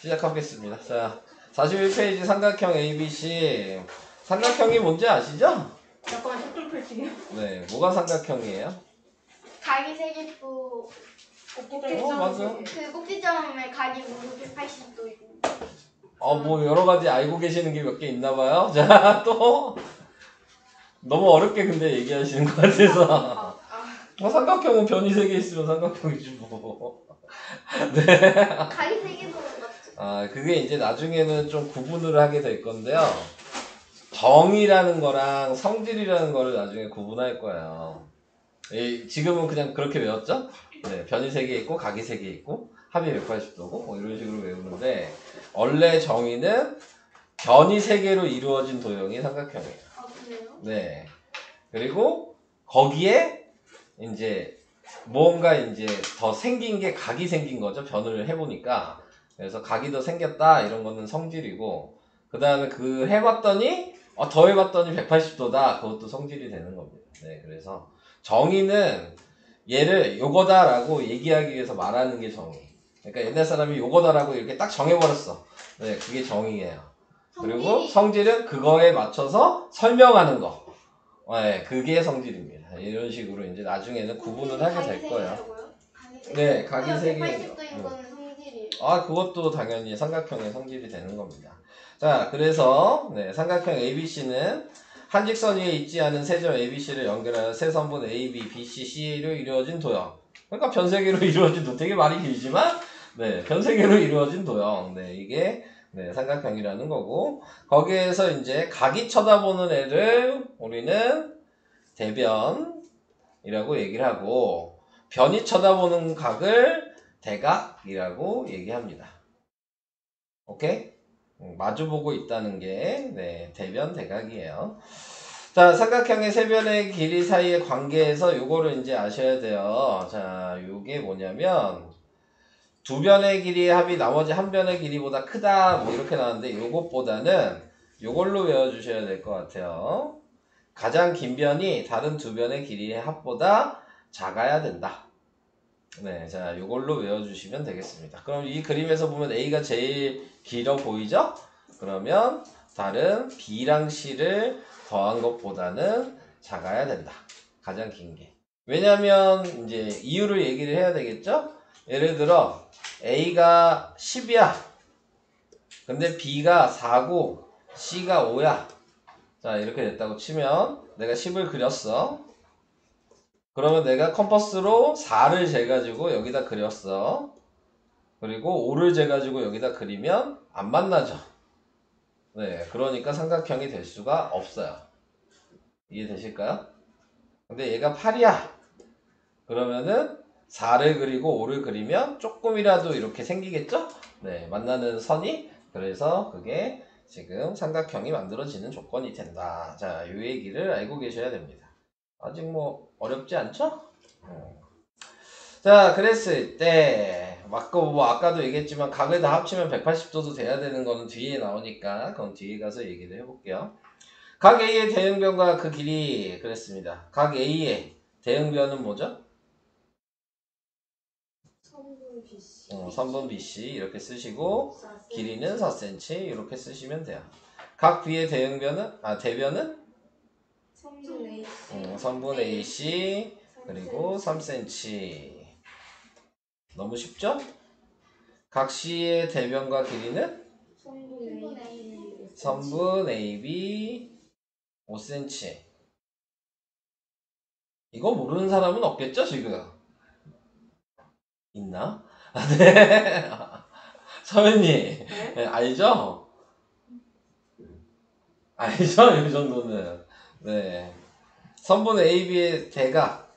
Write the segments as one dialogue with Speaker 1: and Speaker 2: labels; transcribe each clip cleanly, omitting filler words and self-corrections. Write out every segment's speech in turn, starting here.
Speaker 1: 시작하겠습니다. 자, 41페이지 삼각형 ABC. 삼각형이 뭔지 아시죠?
Speaker 2: 잠깐만 책 좀 펼치게요.
Speaker 1: 네, 뭐가 삼각형이에요?
Speaker 3: 각이 세개도
Speaker 1: 맞아.
Speaker 3: 그 꼭지점에 각이 모두 180도이고.
Speaker 1: 뭐 여러 가지 알고 계시는 게 몇 개 있나 봐요. 자, 또 너무 어렵게 근데 얘기하시는 것 같아서. 삼각형은 변이 3개 있으면 삼각형이지 뭐. 네.
Speaker 3: 각이 3개도 맞죠?
Speaker 1: 그게 이제 나중에는 좀 구분을 하게 될 건데요. 정의라는 거랑 성질이라는 거를 나중에 구분할 거예요. 지금은 그냥 그렇게 외웠죠? 네, 변이 3개 있고 각이 3개 있고 합이 180도고 뭐 이런 식으로 외우는데 원래 정의는 변이 3개로 이루어진 도형이 삼각형이에요.
Speaker 3: 아, 그래요?
Speaker 1: 네. 그리고 거기에 이제 뭔가 이제 더 생긴 게 각이 생긴 거죠. 변을 해보니까. 그래서 각이 더 생겼다 이런 거는 성질이고 그 다음에 그 해봤더니 더 해봤더니 180도다 그것도 성질이 되는 겁니다. 네, 그래서 정의는 얘를 요거다라고 얘기하기 위해서 말하는 게 정의. 그러니까 옛날 사람이 요거다라고 이렇게 딱 정해버렸어. 네, 그게 정의예요. 그리고 성질은 그거에 맞춰서 설명하는 거. 네, 그게 성질입니다. 이런 식으로 이제 나중에는 구분을 하게 될 거예요. 네, 각이 3개.
Speaker 3: 180도인 거는 성질이에요.
Speaker 1: 그것도 당연히 삼각형의 성질이 되는 겁니다. 자, 그래서 네, 삼각형 ABC는 한 직선 위에 있지 않은 세 점 ABC를 연결하여 세 선분 AB, BC, CA로 이루어진 도형. 그러니까 변세개로 이루어진 도형. 되게 말이 길지만 네, 변세개로 이루어진 도형. 네, 이게 네, 삼각형이라는 거고 거기에서 이제 각이 쳐다보는 애를 우리는 대변이라고 얘기를 하고 변이 쳐다보는 각을 대각이라고 얘기합니다. 오케이? 마주보고 있다는 게 네, 대변 대각이에요. 자, 삼각형의 세 변의 길이 사이의 관계에서 요거를 이제 아셔야 돼요. 자, 요게 뭐냐면 두 변의 길이의 합이 나머지 한 변의 길이보다 크다 뭐 이렇게 나왔는데 요것보다는 요걸로 외워주셔야 될 것 같아요. 가장 긴 변이 다른 두 변의 길이의 합보다 작아야 된다. 네, 자, 요걸로 외워주시면 되겠습니다. 그럼 이 그림에서 보면 A가 제일 길어 보이죠? 그러면 다른 B랑 C를 더한 것보다는 작아야 된다. 가장 긴 게. 왜냐면 이제 이유를 얘기를 해야 되겠죠? 예를 들어 A가 10이야. 근데 B가 4고 C가 5야. 자, 이렇게 됐다고 치면 내가 10을 그렸어. 그러면 내가 컴퍼스로 4를 재가지고 여기다 그렸어. 그리고 5를 재가지고 여기다 그리면 안 만나죠. 네, 그러니까 삼각형이 될 수가 없어요. 이해되실까요? 근데 얘가 8이야. 그러면은 4를 그리고 5를 그리면 조금이라도 이렇게 생기겠죠? 네, 만나는 선이. 그래서 그게 지금 삼각형이 만들어지는 조건이 된다. 자, 이 얘기를 알고 계셔야 됩니다. 아직 뭐 어렵지 않죠? 자, 그랬을 때 아까도 얘기했지만 각을 다 합치면 180도도 돼야 되는 거는 뒤에 나오니까 그럼 뒤에 가서 얘기를 해볼게요. 각 A의 대응변과 그 길이 그랬습니다. 각 A의 대응변은 뭐죠?
Speaker 2: 선분 BC.
Speaker 1: 선분 BC 이렇게 쓰시고 길이는 4cm 이렇게 쓰시면 돼요. 각 B의 대응변은 대변은
Speaker 2: 선분 AC.
Speaker 1: 선분 AC 그리고 3cm. 너무 쉽죠? 각 C의 대변과 길이는 선분 AB 5cm. 이거 모르는 사람은 없겠죠, 지금? 있나? 네. 서현님, 네, 알죠? 알죠? 이 정도는. 네. 선분 AB의 대각.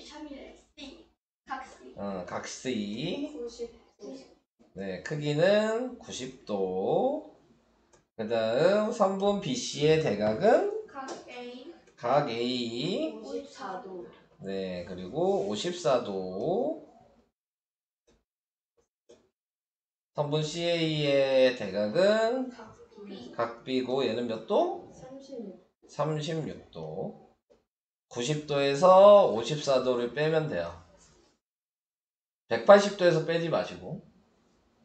Speaker 3: 3이래. C. 각 C.
Speaker 1: 각 C.
Speaker 2: 90도.
Speaker 1: 네, 크기는 90도. 그 다음, 선분 BC의 대각은
Speaker 3: 각 A.
Speaker 1: 각 A.
Speaker 2: 54도.
Speaker 1: 네, 그리고 54도. 선분 CA의 대각은
Speaker 2: 각 B.
Speaker 1: 각 B고 얘는 몇 도?
Speaker 2: 36.
Speaker 1: 36도. 90도에서 54도를 빼면 돼요. 180도에서 빼지 마시고.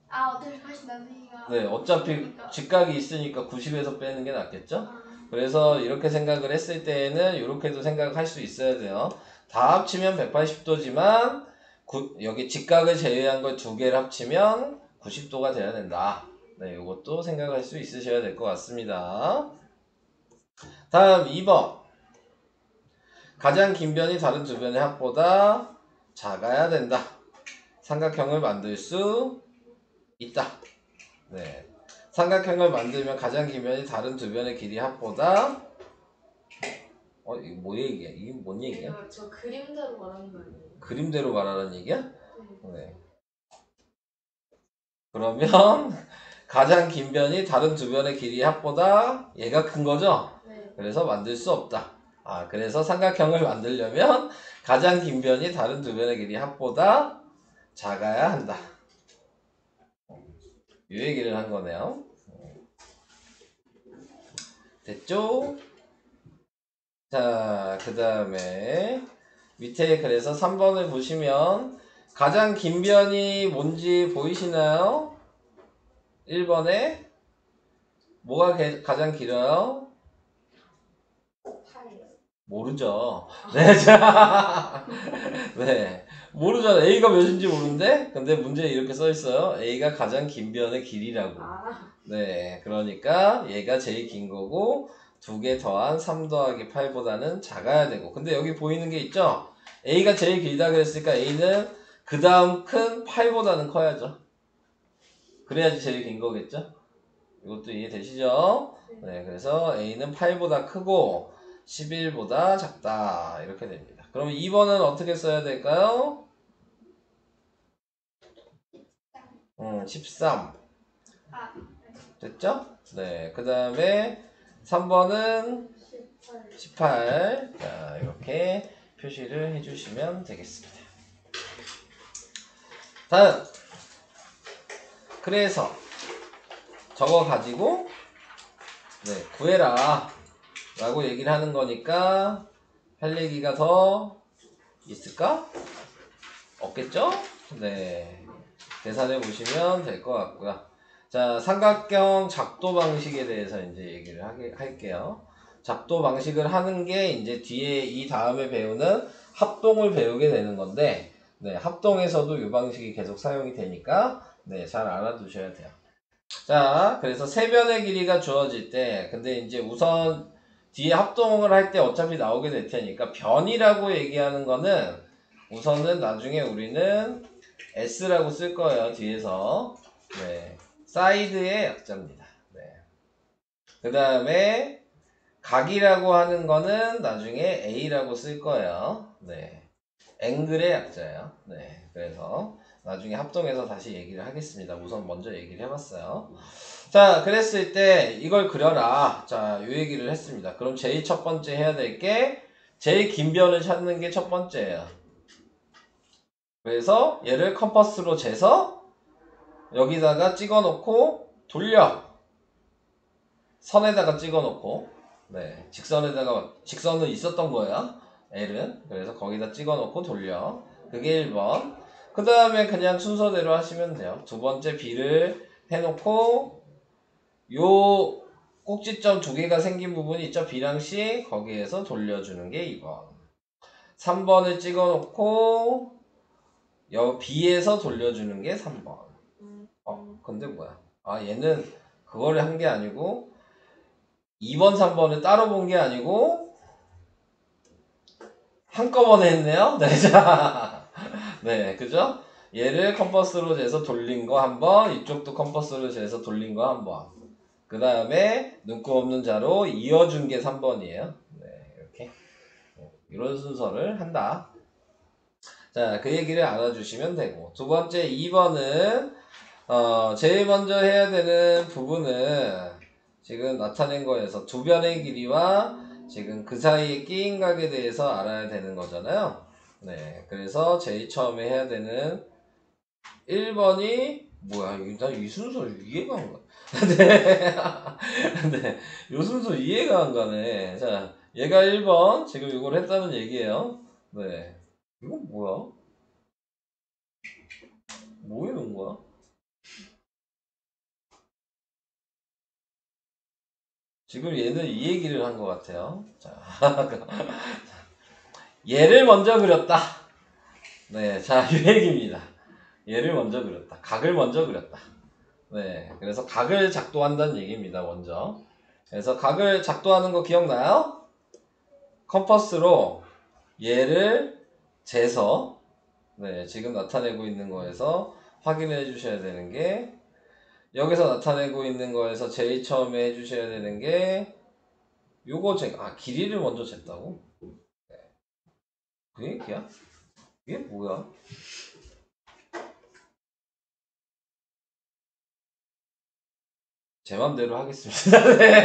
Speaker 3: 아, 어차피 다시 나누기가.
Speaker 1: 네, 어차피
Speaker 3: 그러니까.
Speaker 1: 직각이 있으니까 90에서 빼는 게 낫겠죠?
Speaker 3: 아,
Speaker 1: 그래서 이렇게 생각을 했을 때에는 이렇게도 생각할 수 있어야 돼요. 다 합치면 180도지만 여기 직각을 제외한 걸 두 개를 합치면 90도가 돼야 된다. 네, 이것도 생각할 수 있으셔야 될 것 같습니다. 다음 2번. 가장 긴 변이 다른 두 변의 합보다 작아야 된다. 삼각형을 만들 수 있다. 네. 삼각형을 만들면 가장 긴 변이 다른 두 변의 길이 합보다 이거 뭐 얘기야? 이게 뭔 얘기야?
Speaker 2: 이거 저 그림대로 말하는 거 아니에요?
Speaker 1: 그림대로 말하라는 얘기야?
Speaker 2: 네.
Speaker 1: 네. 그러면 가장 긴 변이 다른 두 변의 길이 합보다 얘가 큰 거죠?
Speaker 2: 네.
Speaker 1: 그래서 만들 수 없다. 그래서 삼각형을 만들려면 가장 긴 변이 다른 두 변의 길이 합보다 작아야 한다. 이 얘기를 한 거네요. 됐죠? 자, 그 다음에 밑에 그래서 3번을 보시면 가장 긴 변이 뭔지 보이시나요? 1번에 뭐가 가장 길어요?
Speaker 2: 8이요.
Speaker 1: 모르죠. 네, 자, 네, 모르잖아. A가 몇인지 모르는데, 근데 문제에 이렇게 써 있어요. A가 가장 긴 변의 길이라고. 네, 그러니까 얘가 제일 긴 거고, 2개 더한 3 더하기 8보다는 작아야 되고. 근데 여기 보이는 게 있죠? A가 제일 길다 그랬으니까 A는 그 다음 큰 8보다는 커야죠. 그래야지 제일 긴 거겠죠? 이것도 이해되시죠? 네, 그래서 A는 8보다 크고 11보다 작다. 이렇게 됩니다. 그럼 2번은 어떻게 써야 될까요? 13.
Speaker 3: 아,
Speaker 1: 됐죠? 네, 그 다음에 3번은 18. 자, 이렇게 표시를 해주시면 되겠습니다. 다음. 그래서 저거 가지고 구해라 라고 얘기를 하는 거니까 할 얘기가 더 있을까? 없겠죠? 네, 계산해 보시면 될 것 같고요. 자, 삼각형 작도 방식에 대해서 이제 얘기를 할게요. 작도 방식을 하는 게 이제 뒤에 이 다음에 배우는 합동을 배우게 되는 건데, 네, 합동에서도 이 방식이 계속 사용이 되니까 네, 잘 알아두셔야 돼요. 자, 그래서 세 변의 길이가 주어질 때, 근데 이제 우선 뒤에 합동을 할 때 어차피 나오게 될 테니까 변이라고 얘기하는 거는 우선은 나중에 우리는 S라고 쓸 거예요. 뒤에서. 네. 사이드의 약자입니다. 네. 그 다음에 각이라고 하는 거는 나중에 A라고 쓸 거예요. 네. 앵글의 약자예요. 네. 그래서 나중에 합동해서 다시 얘기를 하겠습니다. 우선 먼저 얘기를 해봤어요. 자, 그랬을 때 이걸 그려라. 자, 요 얘기를 했습니다. 그럼 제일 첫 번째 해야 될 게 제일 긴 변을 찾는 게 첫 번째예요. 그래서 얘를 컴퍼스로 재서 여기다가 찍어 놓고 돌려. 선에다가 찍어 놓고 네, 직선은 있었던 거예요. L은. 그래서 거기다 찍어 놓고 돌려. 그게 1번. 그 다음에 그냥 순서대로 하시면 돼요. 두 번째 B를 해놓고 요 꼭지점 두 개가 생긴 부분이 있죠. B랑 C. 거기에서 돌려주는 게 2번. 3번을 찍어 놓고 B에서 돌려주는 게 3번. 근데 뭐야? 얘는 그거를 한 게 아니고 2번, 3번을 따로 본 게 아니고 한꺼번에 했네요. 네, 자, 네, 그죠? 얘를 컴퍼스로 재서 돌린 거 한 번, 이쪽도 컴퍼스로 재서 돌린 거 한 번. 그 다음에 눈곱 없는 자로 이어준 게 3번이에요. 네, 이렇게 이런 순서를 한다. 자, 그 얘기를 알아주시면 되고, 두 번째 2번은 제일 먼저 해야 되는 부분은 지금 나타낸 거에서 두 변의 길이와 지금 그 사이에 끼인 각에 대해서 알아야 되는 거잖아요. 네, 그래서 제일 처음에 해야 되는 1번이 뭐야? 나 이 순서 이해가 안 가. 네, 네, 이 순서 이해가 안 가네. 자, 얘가 1번 지금 이걸 했다는 얘기예요. 네, 이건 뭐야? 거야? 지금 얘는 이 얘기를 한 것 같아요. 자, 얘를 먼저 그렸다. 네, 자, 이 얘기입니다. 얘를 먼저 그렸다. 각을 먼저 그렸다. 네, 그래서 각을 작도한다는 얘기입니다, 먼저. 그래서 각을 작도하는 거 기억나요? 컴퍼스로 얘를 재서, 네, 지금 나타내고 있는 거에서 확인해 주셔야 되는 게, 여기서 나타내고 있는 거에서 제일 처음에 해주셔야 되는 게, 요거 길이를 먼저 쟀다고? 그 얘기야? 이게 뭐야? 제 맘대로 하겠습니다. 네.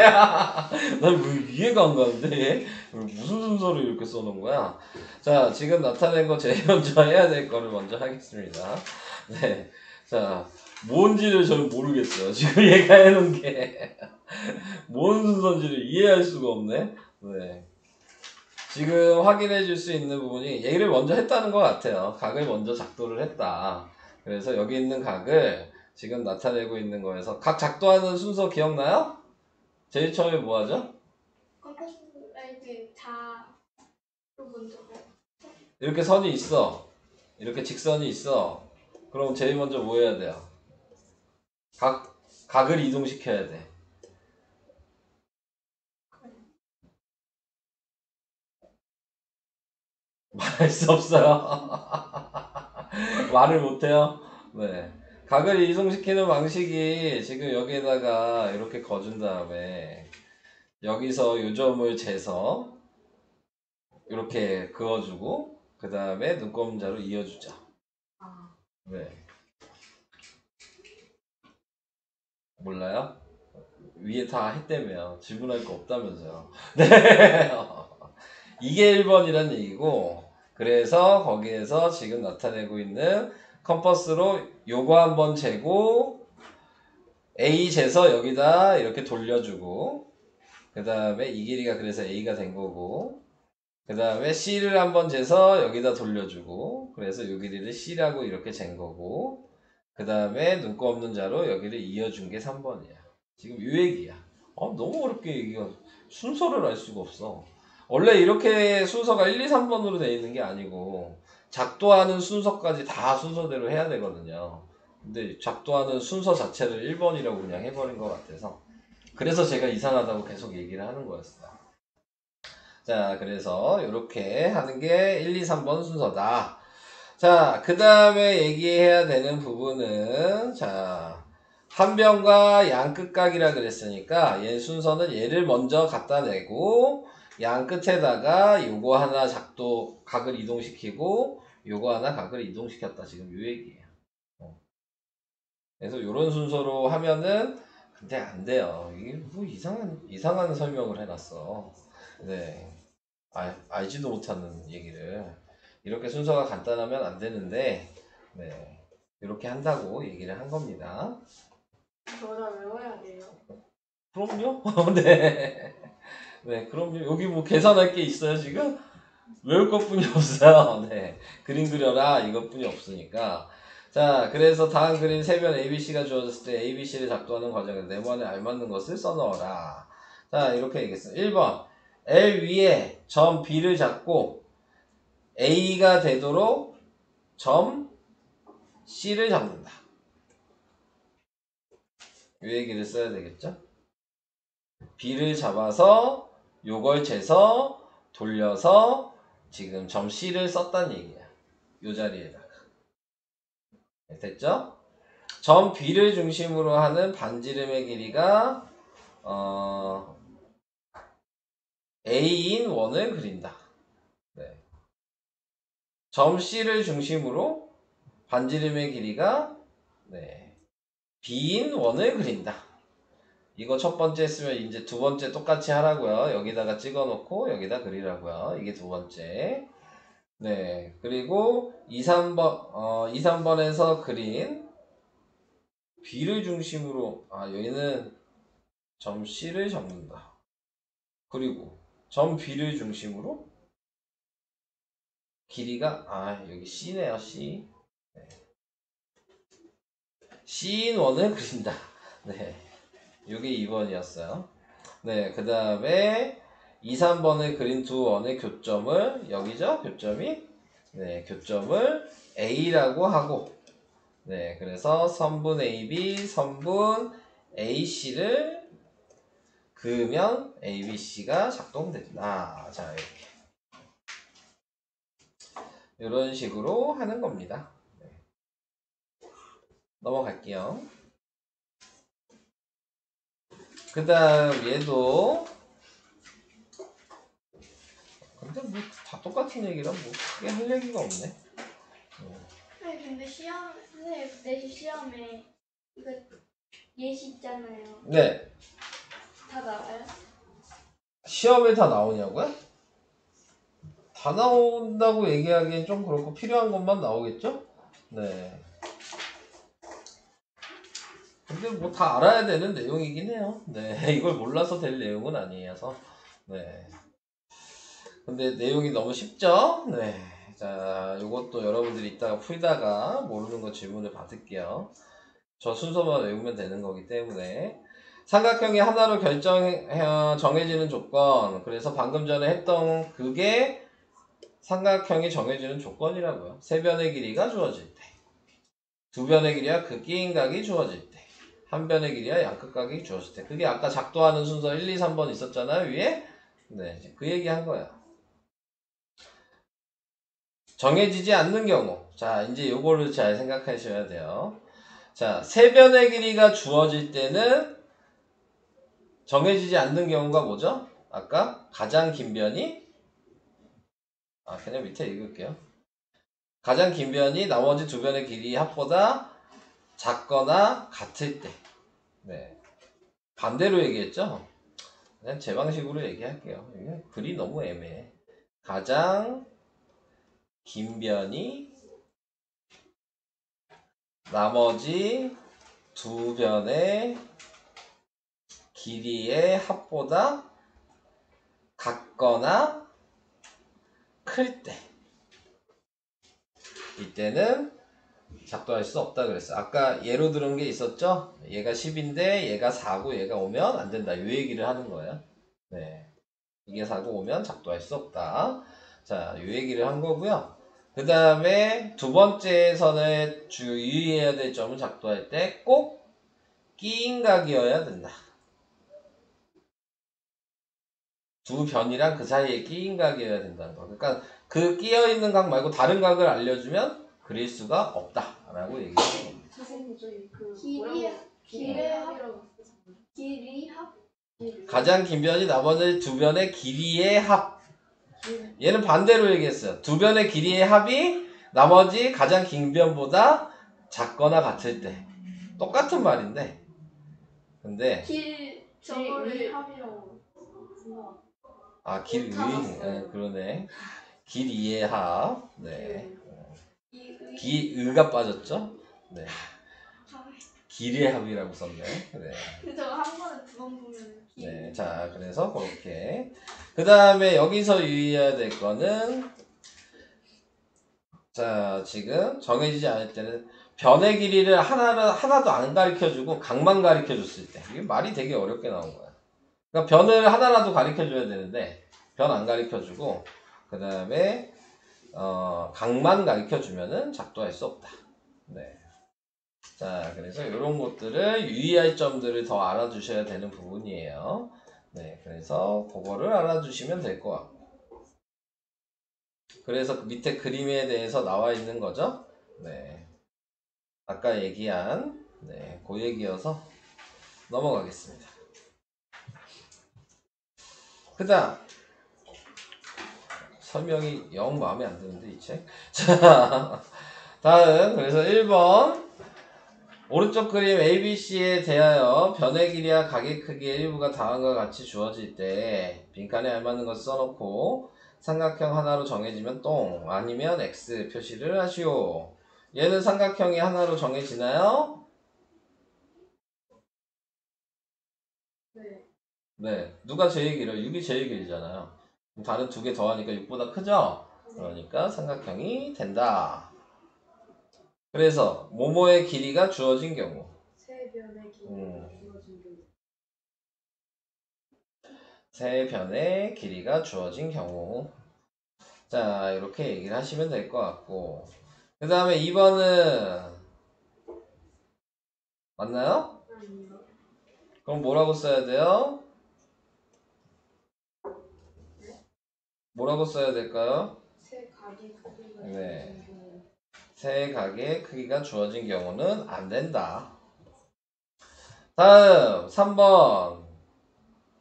Speaker 1: 난왜 이해가 안 가는데 얘? 무슨 순서를 이렇게 써놓은 거야? 자, 지금 나타낸 거 제일 먼저 해야 될 거를 먼저 하겠습니다. 네. 자, 뭔지를 저는 모르겠어요. 지금 얘가 해놓은 게 뭔 순서인지를 이해할 수가 없네. 네. 지금 확인해 줄 수 있는 부분이 얘를 먼저 했다는 것 같아요. 각을 먼저 작도를 했다. 그래서 여기 있는 각을 지금 나타내고 있는 거에서 각 작도하는 순서 기억나요? 제일 처음에 뭐 하죠?
Speaker 3: 컴퍼스 이렇게 자로 먼저
Speaker 1: 이렇게 선이 있어. 이렇게 직선이 있어. 그럼 제일 먼저 뭐 해야 돼요? 각을 이동시켜야 돼. 말할 수 없어요. 말을 못해요. 네. 각을 이동시키는 방식이 지금 여기에다가 이렇게 거준 다음에 여기서 요점을 재서 이렇게 그어주고 그 다음에 눈곱자로 이어주죠. 네. 몰라요? 위에 다 했다며요. 질문할 거 없다면서요. 네. 이게 1번이란 얘기고, 그래서 거기에서 지금 나타내고 있는 컴퍼스로 요거 한번 재고 A 재서 여기다 이렇게 돌려주고, 그 다음에 이 길이가 그래서 A가 된 거고, 그 다음에 C를 한번 재서 여기다 돌려주고, 그래서 요 길이를 C라고 이렇게 잰 거고, 그 다음에 눈곱 없는 자로 여기를 이어준 게 3번이야. 지금 요 얘기야. 너무 어렵게 얘기가, 순서를 알 수가 없어. 원래 이렇게 순서가 1, 2, 3번으로 되어 있는 게 아니고, 작도하는 순서까지 다 순서대로 해야 되거든요. 근데 작도하는 순서 자체를 1번이라고 그냥 해버린 것 같아서. 그래서 제가 이상하다고 계속 얘기를 하는 거였어요. 자, 그래서 이렇게 하는 게 1, 2, 3번 순서다. 자, 그 다음에 얘기해야 되는 부분은, 자, 한 변과 양 끝각이라 그랬으니까, 얘 순서는 얘를 먼저 갖다 내고, 양 끝에다가 요거 하나 각을 이동시키고, 요거 하나 각을 이동시켰다. 지금 요 얘기예요. 그래서 요런 순서로 하면은, 근데 안 돼요. 이게 뭐 이상한 설명을 해놨어. 네. 알지도 못하는 얘기를. 이렇게 순서가 간단하면 안 되는데, 네. 이렇게 한다고 얘기를 한 겁니다.
Speaker 2: 저다 외워야 돼요.
Speaker 1: 그럼요? 네. 네, 그럼요. 여기 뭐 계산할 게 있어요, 지금? 외울 것 뿐이 없어요. 네. 그림 그려라, 이것 뿐이 없으니까. 자, 그래서 다음 그림 세변 ABC가 주어졌을 때 ABC를 작도하는 과정에서 네모안에 알맞는 것을 써넣어라. 자, 이렇게 얘기했어요. 1번. L 위에 점 B를 잡고 A가 되도록 점 C를 잡는다. 이 얘기를 써야 되겠죠? B를 잡아서 요걸 재서 돌려서 지금 점 C를 썼다는 얘기야. 요 자리에다가. 됐죠? 점 B를 중심으로 하는 반지름의 길이가 A인 원을 그린다. 네. 점 C를 중심으로 반지름의 길이가 B인 원을 그린다. 이거 첫 번째 했으면 이제 두 번째 똑같이 하라고요. 여기다가 찍어 놓고 여기다 그리라고요. 이게 두 번째. 네. 그리고 2, 3번에서 그린 B를 중심으로 여기는 점 C를 잡는다. 그리고 점 B를 중심으로 길이가 여기 C네요. C. 네. 시인원을 그린다. 네. 이게 2번이었어요. 네. 그 다음에 2, 3번에 그린 두 원의 교점을, 여기죠? 교점이. 네. 교점을 A라고 하고, 네. 그래서 선분 AB, 선분 AC를 그으면 ABC가 작동된다. 자, 이렇게. 이런 식으로 하는 겁니다. 네. 넘어갈게요. 그 다음 얘도 근데 뭐 다 똑같은 얘기라 뭐 크게 할 얘기가 없네.
Speaker 3: 아니 근데 선생님 내신 시험에 이거 예시 있잖아요.
Speaker 1: 네.
Speaker 3: 다 나와요?
Speaker 1: 시험에 다 나오냐고요? 다 나온다고 얘기하기엔 좀 그렇고 필요한 것만 나오겠죠? 네. 근데 뭐 다 알아야 되는 내용이긴 해요. 네. 이걸 몰라서 될 내용은 아니어서. 네. 근데 내용이 너무 쉽죠? 네. 자, 요것도 여러분들이 이따가 풀다가 모르는 거 질문을 받을게요. 저 순서만 외우면 되는 거기 때문에. 삼각형이 하나로 정해지는 조건. 그래서 방금 전에 했던 그게 삼각형이 정해지는 조건이라고요. 세 변의 길이가 주어질 때. 두 변의 길이와 그 끼인각이 주어질 때. 한 변의 길이와 양끝각이 주어질 때. 그게 아까 작도하는 순서 1, 2, 3번 있었잖아요, 위에? 네, 그 얘기 한 거야. 정해지지 않는 경우. 자, 이제 요거를 잘 생각하셔야 돼요. 자, 세 변의 길이가 주어질 때는 정해지지 않는 경우가 뭐죠? 아까 가장 긴 변이 그냥 밑에 읽을게요. 가장 긴 변이 나머지 두 변의 길이 합보다 작거나 같을 때. 네. 반대로 얘기했죠? 그냥 제 방식으로 얘기할게요. 이게 글이 너무 애매해. 가장 긴 변이 나머지 두 변의 길이의 합보다 같거나 클 때. 이때는 작동할 수 없다 그랬어. 아까 예로 들은 게 있었죠? 얘가 10인데 얘가 4고 얘가 오면 안 된다. 이 얘기를 하는 거예요. 네. 이게 4고 오면 작동할 수 없다. 자, 이 얘기를 한 거고요. 그 다음에 두 번째에서는 주의해야 될 점은 작동할 때 꼭 끼인각이어야 된다. 두 변이랑 그 사이에 끼인각이어야 된다는 거. 그러니까 그 끼어있는 각 말고 다른 각을 알려주면 그릴 수가 없다라고 얘기해요.
Speaker 2: 선생님 저희 그
Speaker 3: 길이 합?
Speaker 1: 가장 긴 변이 나머지 두 변의 길이의 합. 얘는 반대로 얘기했어요. 두 변의 길이의 합이 나머지 가장 긴 변보다 작거나 같을 때. 똑같은 말인데. 근데
Speaker 2: 저거를 합이라고
Speaker 1: 길의 그러네. 길이의 합. 네. 기의가 빠졌죠? 네. 길이의 합이라고 썼네. 네.
Speaker 3: 근데 저거 한 번에 두 번 보면
Speaker 1: 네. 자, 그래서 그렇게. 그 다음에 여기서 유의해야 될 거는, 자, 지금 정해지지 않을 때는 변의 길이를 하나도 안 가르쳐주고 각만 가르쳐줬을 때. 이게 말이 되게 어렵게 나온 거야. 그러니까 변을 하나라도 가르쳐줘야 되는데, 변 안 가르쳐주고, 그 다음에, 각만 가르쳐주면은 작동할 수 없다. 네. 자, 그래서 이런 것들을 유의할 점들을 더 알아주셔야 되는 부분이에요. 네, 그래서 그거를 알아주시면 될 것 같고. 그래서 그 밑에 그림에 대해서 나와 있는 거죠. 네. 아까 얘기한, 네, 그 얘기여서 넘어가겠습니다. 그 다음, 설명이 영 마음에 안 드는데, 이 책. 자, 다음, 그래서 1번. 오른쪽 그림 ABC에 대하여 변의 길이와 각의 크기의 일부가 다음과 같이 주어질 때 빈칸에 알맞는 것을 써놓고 삼각형 하나로 정해지면 똥 아니면 X 표시를 하시오. 얘는 삼각형이 하나로 정해지나요?
Speaker 2: 네.
Speaker 1: 네. 누가 제일 길어요? 6이 제일 길잖아요. 다른 두 개 더하니까 6보다 크죠? 그러니까 삼각형이 된다. 그래서 뭐뭐의 길이가 주어진 경우.
Speaker 2: 세 변의 길이가 주어진 경우.
Speaker 1: 세 변의 길이가 주어진 경우. 자, 이렇게 얘기를 하시면 될 것 같고. 그 다음에 2번은 맞나요?
Speaker 2: 아닌가?
Speaker 1: 그럼 뭐라고 써야 돼요? 뭐라고 써야 될까요?
Speaker 2: 세 각이 크기가
Speaker 1: 네.
Speaker 2: 주어진 경우.
Speaker 1: 세 각의 크기가 주어진 경우는 안 된다. 다음 3번.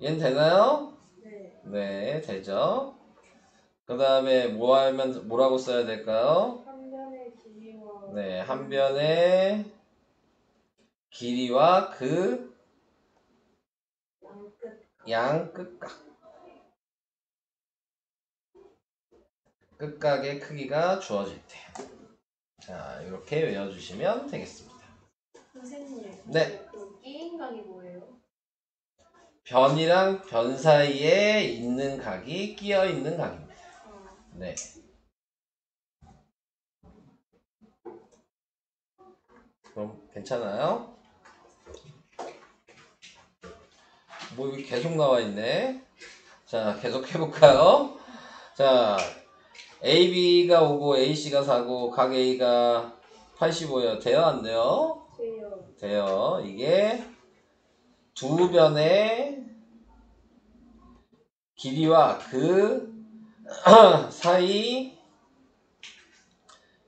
Speaker 1: 얘는 되나요?
Speaker 2: 네.
Speaker 1: 네, 되죠. 그 다음에 뭐 하면 뭐라고 써야 될까요?
Speaker 2: 한 변의 길이와
Speaker 1: 네, 한 변의 길이와 그
Speaker 2: 양끝.
Speaker 1: 양 끝각. 끝각의 크기가 주어질 때. 자, 이렇게 외워주시면 되겠습니다.
Speaker 2: 선생님.
Speaker 1: 네.
Speaker 2: 그 끼인각이 뭐예요?
Speaker 1: 변이랑 변 사이에 있는 각이 끼어 있는 각입니다. 네. 그럼 괜찮아요? 뭐 여기 계속 나와 있네. 자, 계속 해볼까요? 자, AB가 오고 AC가 4고 각 A가 85예요. 돼요? 안 돼요?
Speaker 2: 돼요.
Speaker 1: 돼요. 이게 두 변의 길이와 그 사이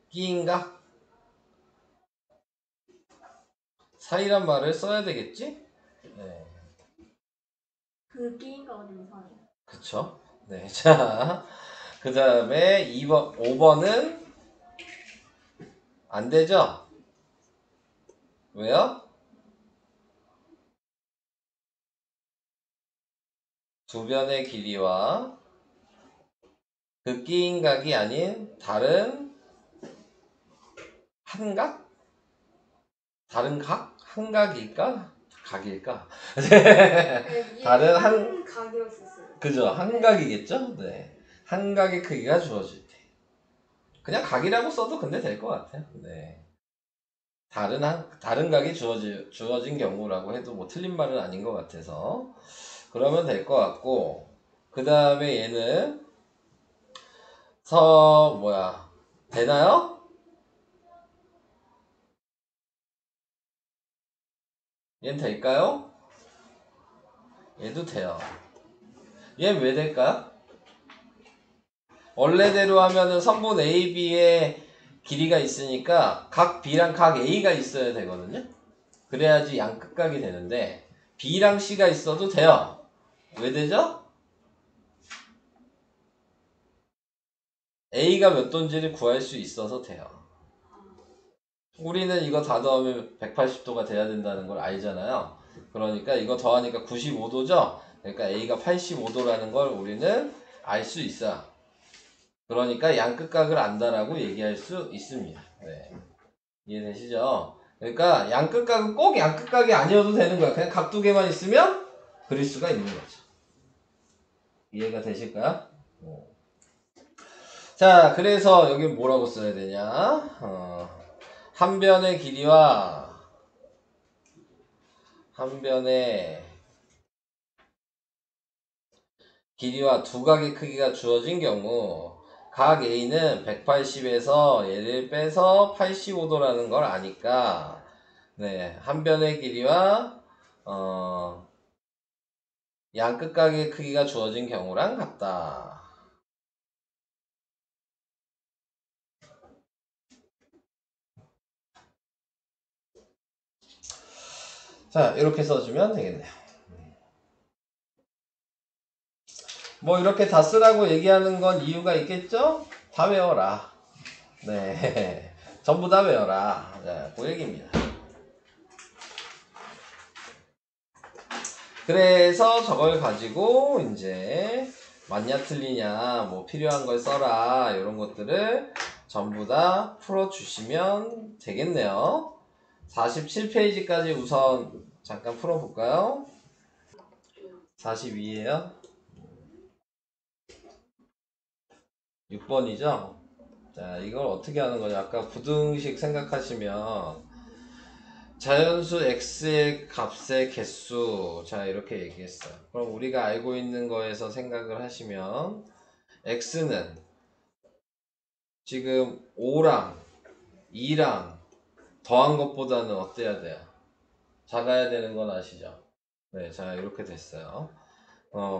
Speaker 1: 끼인각? 사이란 말을 써야 되겠지? 네.
Speaker 2: 그 끼인각은 이상해요.
Speaker 1: 그쵸? 네. 자, 그 다음에 2번, 5번은 안 되죠? 왜요? 두 변의 길이와 그 끼인각이 아닌 다른 한각? 다른 각? 한각일까? 각일까? 다른 한,
Speaker 2: 각이었었어요.
Speaker 1: 그죠? 한각이겠죠? 네. 한각의 크기가 주어질 때. 그냥 각이라고 써도 근데 될 것 같아요. 네. 다른 각이 주어진 경우라고 해도 뭐 틀린 말은 아닌 것 같아서. 그러면 될 것 같고. 그 다음에 얘는 되나요? 얘는 될까요? 얘도 돼요. 얘는 왜 될까요? 원래대로 하면은 선분 AB의 길이가 있으니까 각 B랑 각 A가 있어야 되거든요. 그래야지 양끝각이 되는데 B랑 C가 있어도 돼요. 왜 되죠? A가 몇 도인지를 구할 수 있어서 돼요. 우리는 이거 다 더하면 180도가 돼야 된다는 걸 알잖아요. 그러니까 이거 더하니까 95도죠? 그러니까 A가 85도라는 걸 우리는 알 수 있어요. 그러니까 양끝각을 안다라고 얘기할 수 있습니다. 네. 이해되시죠? 그러니까 양끝각은 꼭 양끝각이 아니어도 되는 거야. 그냥 각 두 개만 있으면 그릴 수가 있는 거죠. 이해가 되실까요? 자, 그래서 여기 뭐라고 써야 되냐? 한 변의 길이와 두 각의 크기가 주어진 경우 각 A는 180에서 얘를 빼서 85도라는 걸 아니까 네, 한 변의 길이와 양끝각의 크기가 주어진 경우랑 같다. 자, 이렇게 써주면 되겠네요. 뭐 이렇게 다 쓰라고 얘기하는 건 이유가 있겠죠? 다 외워라. 네, 전부 다 외워라. 자, 그 얘기입니다. 그래서 저걸 가지고 이제 맞냐 틀리냐 뭐 필요한 걸 써라 이런 것들을 전부 다 풀어주시면 되겠네요. 47페이지까지 우선 잠깐 풀어볼까요? 42예요? 6번이죠? 자, 이걸 어떻게 하는 거냐? 아까 부등식 생각하시면 자연수 x의 값의 개수, 자 이렇게 얘기했어요. 그럼 우리가 알고 있는 거에서 생각을 하시면 x는 지금 5랑 2랑 더한 것보다는 어때야 돼요? 작아야 되는 건 아시죠? 네, 자 이렇게 됐어요.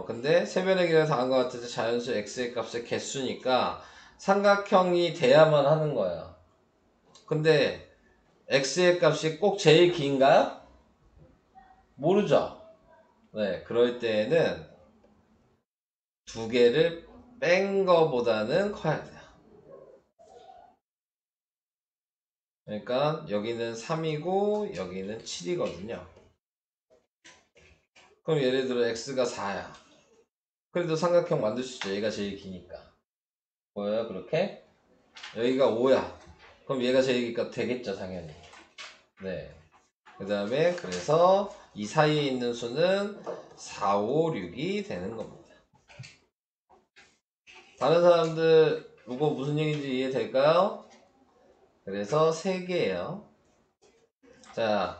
Speaker 1: 근데 세변의 더한 것 같아서 자연수 x의 값의 개수니까 삼각형이 돼야만 하는 거예요. 근데 x의 값이 꼭 제일 긴가요? 모르죠? 네, 그럴 때에는 두 개를 뺀 거보다는 커야 돼요. 그러니까 여기는 3이고 여기는 7이거든요. 그럼 예를 들어 x가 4야. 그래도 삼각형 만들 수 있죠. 얘가 제일 기니까. 보여요? 그렇게? 여기가 5야. 그럼 얘가 제일 기니까 되겠죠, 당연히. 네. 그 다음에 그래서 이 사이에 있는 수는 4, 5, 6이 되는 겁니다. 다른 사람들 이거 무슨 얘기인지 이해될까요? 그래서 3개예요. 자,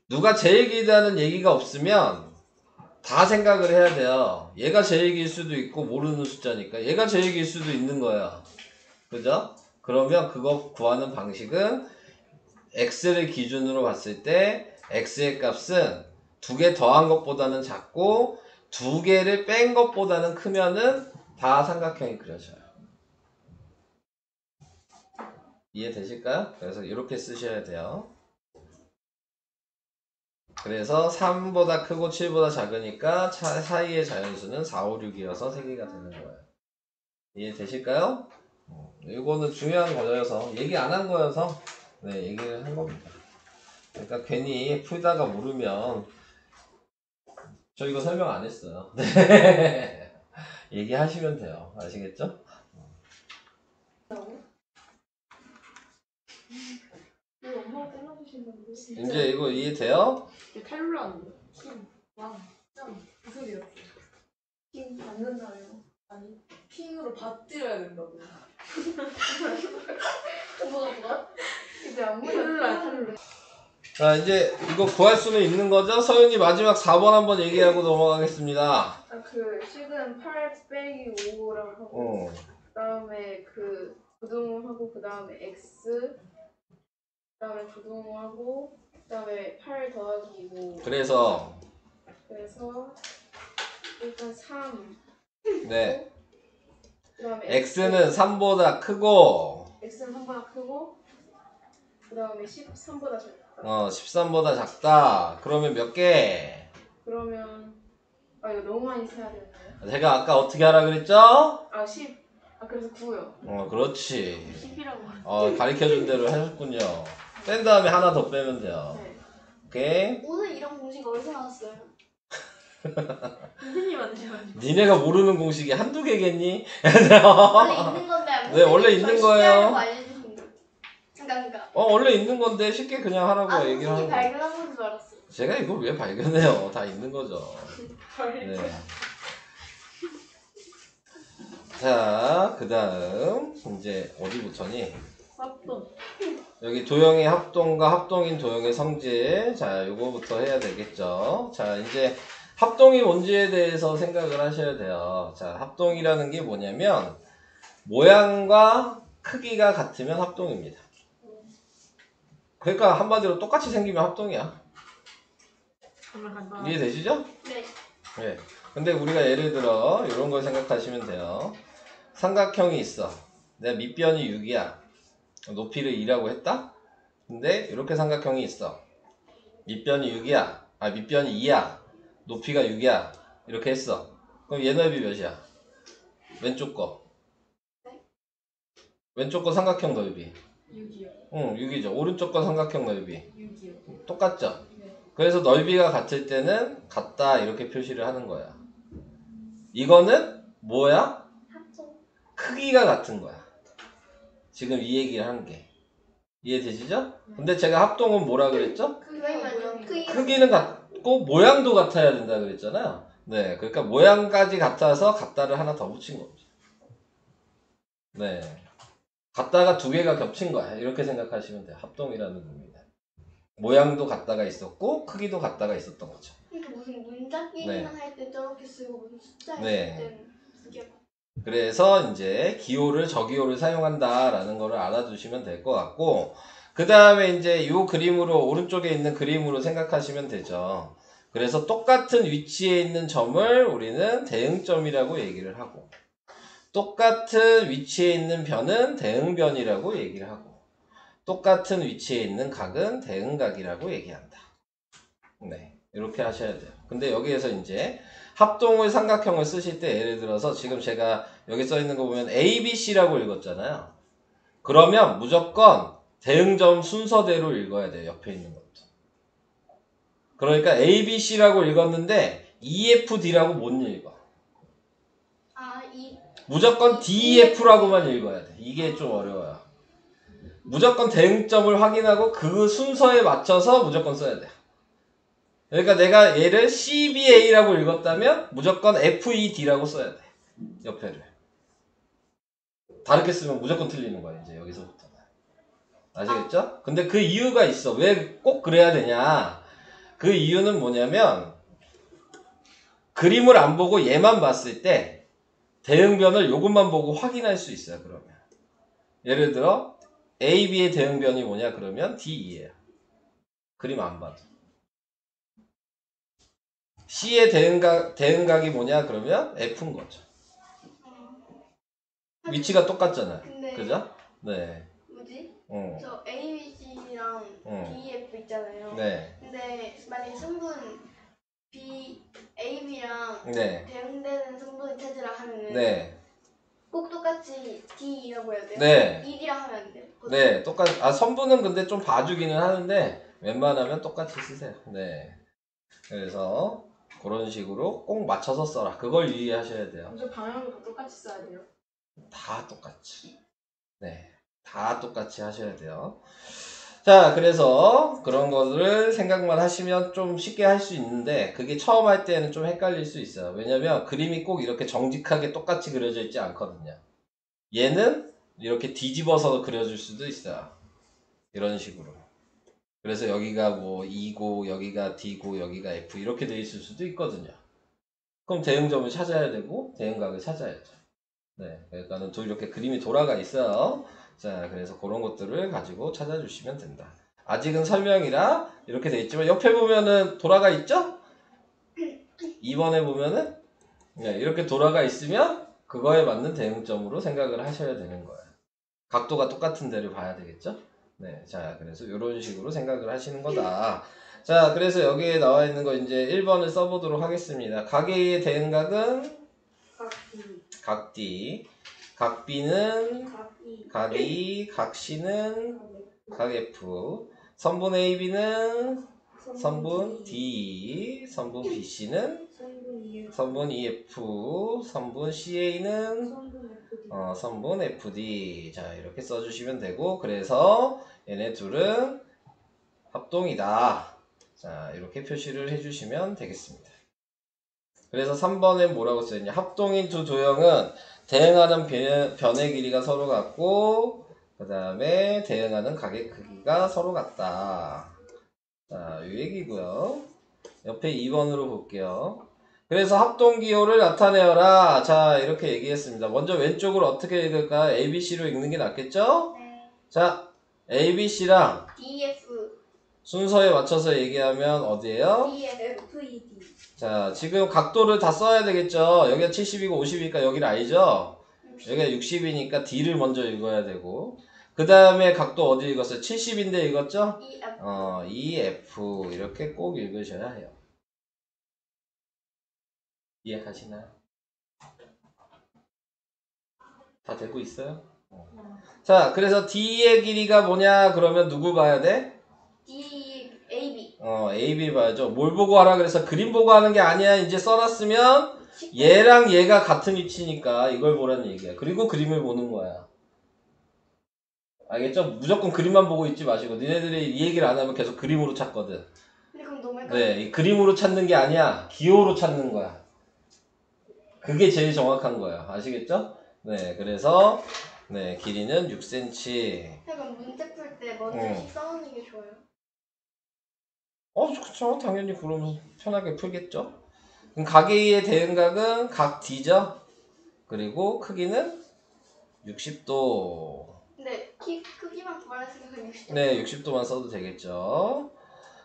Speaker 1: 누가 제일 길다는 얘기가 없으면 다 생각을 해야 돼요. 얘가 제일 길 수도 있고 모르는 숫자니까 얘가 제일 길 수도 있는 거예요. 그죠? 그러면 그거 구하는 방식은 x를 기준으로 봤을 때 x의 값은 2개 더한 것보다는 작고 2개를 뺀 것보다는 크면은 다 삼각형이 그려져요. 이해되실까요? 그래서 이렇게 쓰셔야 돼요. 그래서 3보다 크고 7보다 작으니까 사이의 자연수는 4, 5, 6이어서 3개가 되는 거예요. 이해되실까요? 이거는 중요한 거여서 얘기 안 한 거여서 네, 얘기를 한 겁니다. 그러니까 괜히 풀다가 모르면 저 이거 설명 안 했어요. 네. 얘기하시면 돼요. 아시겠죠?
Speaker 2: 왜 엄마가 잘라주신다는데?
Speaker 1: 이제 이거 이해돼요?
Speaker 2: 탈룰라는데? 와, 짱. 무슨 소리였어? 핑 받는다며? 아니, 핑으로 받들어야 된다고. 뭐가? 이제 안 탈룰라.
Speaker 1: 자, 이제 이거 구할 수는 있는 거죠? 서윤이 마지막 4번 한번 얘기하고 넘어가겠습니다.
Speaker 4: 그 식은 8 빼기 5랑 하고 그다음에 그 부등호하고 그다음에 x 그다음에 부등호하고 그다음에 8 더하기 5
Speaker 1: 그래서
Speaker 4: 일단 3
Speaker 1: 네,
Speaker 4: 그다음에
Speaker 1: x는 3보다 크고
Speaker 4: x는 3보다 크고 그다음에 13보다 작다.
Speaker 1: 13보다 작다. 그러면 몇 개?
Speaker 4: 그러면 이거 너무 많이 세야 되나요?
Speaker 1: 제가 아까 어떻게 하라 그랬죠?
Speaker 4: 10. 그래서 9요.
Speaker 1: 그렇지.
Speaker 2: 10이라고.
Speaker 1: 가르쳐준 대로 하셨군요. 뺀 다음에 하나 더 빼면 돼요.
Speaker 4: 네.
Speaker 1: 오케이?
Speaker 3: 오늘 이런 공식 어디서 나왔어요?
Speaker 2: 선생님한테 가지고.
Speaker 1: 니네가 모르는 공식이 한두 개겠니?
Speaker 3: 원래 있는 건데
Speaker 1: 네, 원래 있는 거예요.
Speaker 3: 알려주신 거. 그러니까
Speaker 1: 원래 있는 건데 쉽게 그냥 하라고 얘기를
Speaker 3: 선생님
Speaker 1: 하는 거예요.
Speaker 3: 발견한 건 줄 알았어.
Speaker 1: 제가 이걸 왜 발견해요? 다 있는 거죠. 네. 자, 그 다음 이제 어디부터니?
Speaker 2: 합동.
Speaker 1: 여기 도형의 합동과 합동인 도형의 성질. 자, 요거부터 해야 되겠죠. 자, 이제 합동이 뭔지에 대해서 생각을 하셔야 돼요. 자, 합동이라는 게 뭐냐면 모양과 크기가 같으면 합동입니다. 그러니까 한마디로 똑같이 생기면 합동이야.
Speaker 2: 정말 간단하다.
Speaker 1: 이해되시죠?
Speaker 3: 네.
Speaker 1: 네. 근데 우리가 예를 들어 이런 걸 생각하시면 돼요. 삼각형이 있어. 내가 밑변이 6이야. 높이를 2라고 했다? 근데 이렇게 삼각형이 있어. 밑변이 6이야. 밑변이 2야. 높이가 6이야. 이렇게 했어. 그럼 얘 넓이 몇이야? 왼쪽 거. 왼쪽 거 삼각형 넓이.
Speaker 2: 6이요.
Speaker 1: 응, 6이죠. 오른쪽 거 삼각형 넓이.
Speaker 2: 6이요.
Speaker 1: 똑같죠?
Speaker 2: 네.
Speaker 1: 그래서 넓이가 같을 때는 같다 이렇게 표시를 하는 거야. 이거는 뭐야?
Speaker 3: 합동.
Speaker 1: 크기가 같은 거야. 지금 이 얘기를 하는 게. 이해되시죠? 근데 제가 합동은 뭐라 그랬죠? 크기는 같고 모양도 같아야 된다 그랬잖아요. 네, 그러니까 모양까지 같아서 같다를 하나 더 붙인 겁니다. 네. 같다가 두 개가 겹친 거야. 이렇게 생각하시면 돼요. 합동이라는 겁니다. 모양도 같다가 있었고 크기도 같다가 있었던 거죠.
Speaker 3: 그러니까 무슨 문자 게임만 할 때 저렇게 쓰고 무슨 숫자
Speaker 1: 네.
Speaker 3: 했을 때는 이게
Speaker 1: 그래서 이제 기호를 저기호를 사용한다라는 거를 알아두시면 될 것 같고, 그 다음에 이제 이 그림으로 오른쪽에 있는 그림으로 생각하시면 되죠. 그래서 똑같은 위치에 있는 점을 우리는 대응점이라고 얘기를 하고, 똑같은 위치에 있는 변은 대응변이라고 얘기를 하고, 똑같은 위치에 있는 각은 대응각이라고 얘기한다. 네, 이렇게 하셔야 돼요. 근데 여기에서 이제 합동을 삼각형을 쓰실 때 예를 들어서 지금 제가 여기 써 있는 거 보면 A, B, C라고 읽었잖아요. 그러면 무조건 대응점 순서대로 읽어야 돼요. 옆에 있는 것도. 그러니까 A, B, C라고 읽었는데 E, F, D라고 못 읽어. 무조건 D, E, F라고만 읽어야 돼. 이게 좀 어려워요. 무조건 대응점을 확인하고 그 순서에 맞춰서 무조건 써야 돼요. 그러니까 내가 얘를 CBA라고 읽었다면 무조건 FED라고 써야 돼. 옆에를. 다르게 쓰면 무조건 틀리는 거야. 이제 여기서부터는. 아시겠죠? 근데 그 이유가 있어. 왜 꼭 그래야 되냐. 그 이유는 뭐냐면 그림을 안 보고 얘만 봤을 때 대응변을 요것만 보고 확인할 수 있어요. 그러면. 예를 들어 A, B의 대응변이 뭐냐 그러면 DE예요. 그림 안 봐도. C의 대응각이 뭐냐 그러면 F인 거죠. 위치가 똑같잖아요.
Speaker 3: 근데
Speaker 1: 그죠? 네.
Speaker 3: 뭐지?
Speaker 1: 어.
Speaker 3: 저 A, B, C랑 D, F 있잖아요.
Speaker 1: 네.
Speaker 3: 근데 만약에 성분 A, B랑
Speaker 1: 네.
Speaker 3: 대응되는 성분을 찾으라 하면은
Speaker 1: 네.
Speaker 3: 꼭 똑같이 D라고 해야 돼요?
Speaker 1: 네.
Speaker 3: D랑 하면 안 돼요?
Speaker 1: 네. 선분은 근데 좀 봐주기는 하는데 웬만하면 똑같이 쓰세요. 네. 그래서 그런 식으로 꼭 맞춰서 써라. 그걸 유의하셔야 돼요.
Speaker 4: 먼저 방향도 다 똑같이 써야 돼요.
Speaker 1: 다 똑같이. 네. 다 똑같이 하셔야 돼요. 자, 그래서 그런 거를 생각만 하시면 좀 쉽게 할 수 있는데 그게 처음 할 때는 좀 헷갈릴 수 있어요. 왜냐면 그림이 꼭 이렇게 정직하게 똑같이 그려져 있지 않거든요. 얘는 이렇게 뒤집어서 그려줄 수도 있어요. 이런 식으로. 그래서 여기가 뭐 E고 여기가 D고 여기가 F 이렇게 돼 있을 수도 있거든요. 그럼 대응점을 찾아야 되고 대응각을 찾아야죠. 네, 그러니까는 또 이렇게 그림이 돌아가 있어요. 자, 그래서 그런 것들을 가지고 찾아주시면 된다. 아직은 설명이라 이렇게 돼 있지만 옆에 보면은 돌아가 있죠? 2번에 보면은 네, 이렇게 돌아가 있으면 그거에 맞는 대응점으로 생각을 하셔야 되는 거예요. 각도가 똑같은 데를 봐야 되겠죠? 네, 자, 그래서 이런 식으로 생각을 하시는 거다. 자, 그래서 여기에 나와 있는 거 이제 1번을 써보도록 하겠습니다. 각의 대응각은 각 D, 각 B는 각 E, 각 C는 각 F, 선분 AB는 선분 D, 선분 BC는 선분 EF, 선분 CA는 선분 FD. 자, 이렇게 써주시면 되고, 그래서 얘네 둘은 합동이다. 자, 이렇게 표시를 해주시면 되겠습니다. 그래서 3번에 뭐라고 써있냐. 합동인 두 도형은 대응하는 변의 길이가 서로 같고 그 다음에 대응하는 각의 크기가 서로 같다. 자, 이 얘기고요. 옆에 2번으로 볼게요. 그래서 합동기호를 나타내어라. 자, 이렇게 얘기했습니다. 먼저 왼쪽으로 어떻게 읽을까? ABC로 읽는 게 낫겠죠?
Speaker 3: 네.
Speaker 1: 자, ABC랑
Speaker 3: DF
Speaker 1: 순서에 맞춰서 얘기하면 어디예요?
Speaker 3: DFED
Speaker 1: 자, 지금 각도를 다 써야 되겠죠? 여기가 70이고 50이니까 여기를 알죠? 여기가 60이니까 D를 먼저 읽어야 되고 그 다음에 각도 어디 읽었어요? 70인데 읽었죠?
Speaker 3: EF
Speaker 1: EF 이렇게 꼭 읽으셔야 해요. 이해하시나요? 다 되고 있어요? 자, 그래서 D의 길이가 뭐냐? 그러면 누구 봐야 돼?
Speaker 3: DAB
Speaker 1: AB 봐야죠. 뭘 보고 하라 그래서 그림 보고 하는 게 아니야. 이제 써놨으면 얘랑 얘가 같은 위치니까 이걸 보라는 얘기야. 그리고 그림을 보는 거야. 알겠죠? 무조건 그림만 보고 있지 마시고 니네들이 이 얘기를 안 하면 계속 그림으로 찾거든.
Speaker 3: 근데 그럼 너무 헷갈려.
Speaker 1: 네, 이 그림으로 찾는 게 아니야. 기호로 찾는 거야. 그게 제일 정확한 거야. 아시겠죠? 네, 그래서 네, 길이는 6cm.
Speaker 3: 그럼 문제 풀 때 먼저
Speaker 1: 응.
Speaker 3: 식 써놓는 게 좋아요.
Speaker 1: 그쵸. 당연히 그러면 편하게 풀겠죠. 그럼 각의 대응각은 각 D죠. 그리고 크기는 60도.
Speaker 3: 근데 크기만 구하랬으니까 60도.
Speaker 1: 네, 60도만 써도 되겠죠.